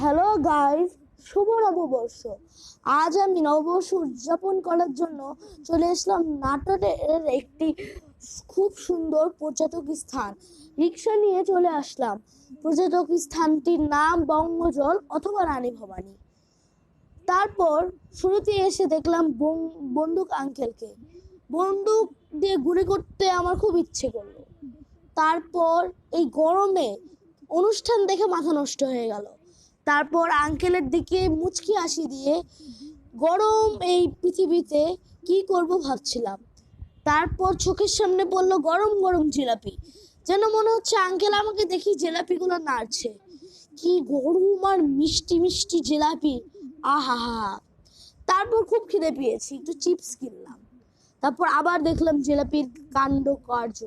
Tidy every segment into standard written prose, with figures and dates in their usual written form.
Hello guys, শুভ নববর্ষ। আজ আমি নববর্ষ উদযাপন করার জন্য চলে এসলাম নাটোরের একটি খুব সুন্দর পর্যটক স্থান। রিক্সা নিয়ে চলে আসলাম। পর্যটক স্থানটির নাম বঙ্গজল অথবা রানী ভবানী। তারপর শুরুতে এসে দেখলাম বন্দুক আঙ্কেলকে। বন্দুক দিয়ে গুলি করতে আমার খুব ইচ্ছে করলো। তারপর এই গরমে অনুষ্ঠান দেখে মাথা নষ্ট হয়ে গেল। তারপর আঙ্কেলের দিকে মুচকি হাসি দিয়ে গরম এই পৃথিবীতে কি করব ভাবছিলাম। তারপর চোখের সামনে পড়লো গরম গরম জিলাপি। যেন মনে হচ্ছে আঙ্কেল আমাকে দেখি জিলাপিগুলো নাড়ছে। কি গরম আর মিষ্টি মিষ্টি জিলাপি, আহা হা। তারপর খুব খিদে পেয়েছি, একটু চিপস কিনলাম। তারপর আবার দেখলাম জিলাপির কাণ্ড কার্য।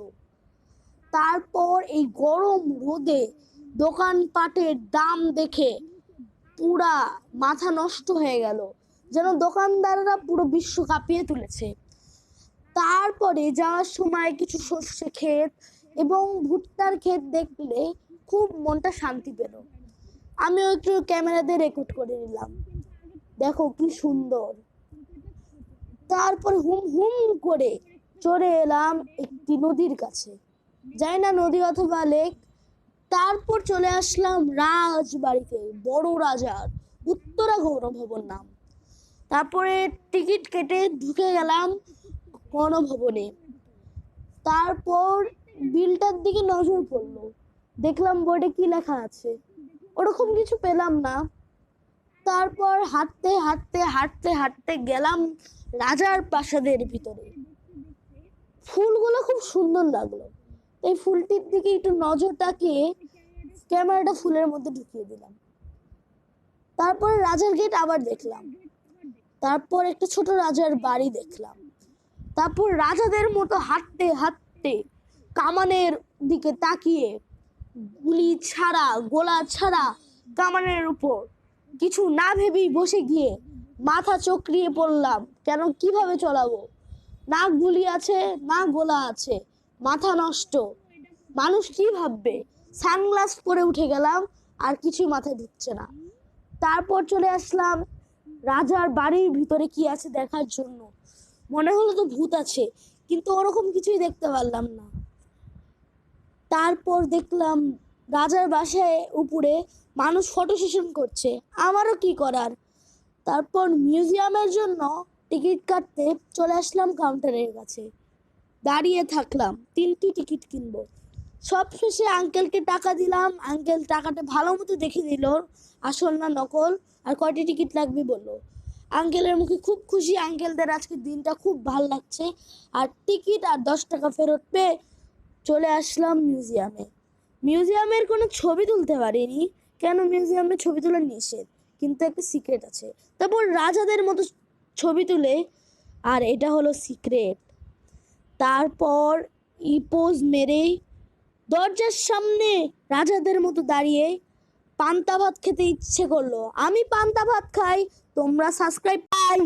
তারপর এই গরম রোদে দোকানপাটের দাম দেখে পুরা মাথা নষ্ট হয়ে গেল, যেন দোকানদাররা পুরো বিশ্ব কাঁপিয়ে তুলেছে। তারপরে যাওয়ার সময় কিছু সর্ষে ক্ষেত এবং ভুট্টার ক্ষেত দেখলে খুব মনটা শান্তি পেল। আমিও একটু ক্যামেরাতে রেকর্ড করে নিলাম, দেখো কি সুন্দর। তারপর হুম হুম করে চলে এলাম একটি নদীর কাছে, যাই না নদী অথবা লেক। তারপর চলে আসলাম রাজবাড়িতে, বড় রাজার উত্তরা গণভবন নাম। তারপরে টিকিট কেটে ঢুকে গেলাম গণভবনে। তারপর বিলটার দিকে নজর পড়লো, দেখলাম বোর্ডে কি লেখা আছে, ওরকম কিছু পেলাম না। তারপর হাঁটতে হাঁটতে হাঁটতে হাঁটতে গেলাম রাজার প্রাসাদের ভিতরে। ফুলগুলো খুব সুন্দর লাগলো, এই ফুলটির দিকে একটু নজর তাকিয়ে ক্যামেরাটা ফুলের মধ্যে ঢুকিয়ে দিলাম। তারপর রাজার গেট আবার দেখলাম। তারপর একটা ছোট রাজার বাড়ি দেখলাম। তারপর রাজাদের মতো হাঁটতে হাঁটতে কামানের দিকে তাকিয়ে গুলি ছাড়া গোলা ছাড়া কামানের উপর কিছু না ভেবেই বসে গিয়ে মাথা চক্রিয়ে পড়লাম, কেন কিভাবে চলাবো, না গুলি আছে না গোলা আছে, মাথা নষ্ট, মানুষ কি ভাববে। সানগ্লাস পরে উঠে গেলাম, আর কিছু মাথায় ঢুকছে না। তারপর চলে আসলাম রাজার বাড়ির ভিতরে কি আছে দেখার জন্য। মনে হলো তো ভূত আছে, কিন্তু ওরকম কিছুই দেখতে পারলাম না। তারপর দেখলাম রাজার বাসায় উপরে মানুষ ফটো সেশন করছে, আমারও কি করার। তারপর মিউজিয়ামের জন্য টিকিট কাটতে চলে আসলাম কাউন্টারের কাছে, দাঁড়িয়ে থাকলাম 3টি টিকিট কিনবো। সব শেষে আঙ্কেলকে টাকা দিলাম। আঙ্কেল টাকাটা ভালো মতো দেখে দিল আসল না নকল, আর কয়টি টিকিট লাগবে বললো। আঙ্কেলের মুখে খুব খুশি, আঙ্কেলদের আজকে দিনটা খুব ভালো লাগছে। আর টিকিট আর 10 টাকা ফেরত পেয়ে চলে আসলাম মিউজিয়ামে। মিউজিয়ামের কোনো ছবি তুলতে পারিনি, কেন মিউজিয়ামে ছবি তোলা নিষেধ, কিন্তু একটা সিক্রেট আছে। তারপর রাজাদের মতো ছবি তুলে, আর এটা হলো সিক্রেট। তারপর পোজ মেরে দরজার সামনে রাজাদের মতো দাঁড়িয়ে পান্তা ভাত খেতে ইচ্ছে করলো। আমি পান্তা ভাত খাই, তোমরা সাবস্ক্রাইব পাই।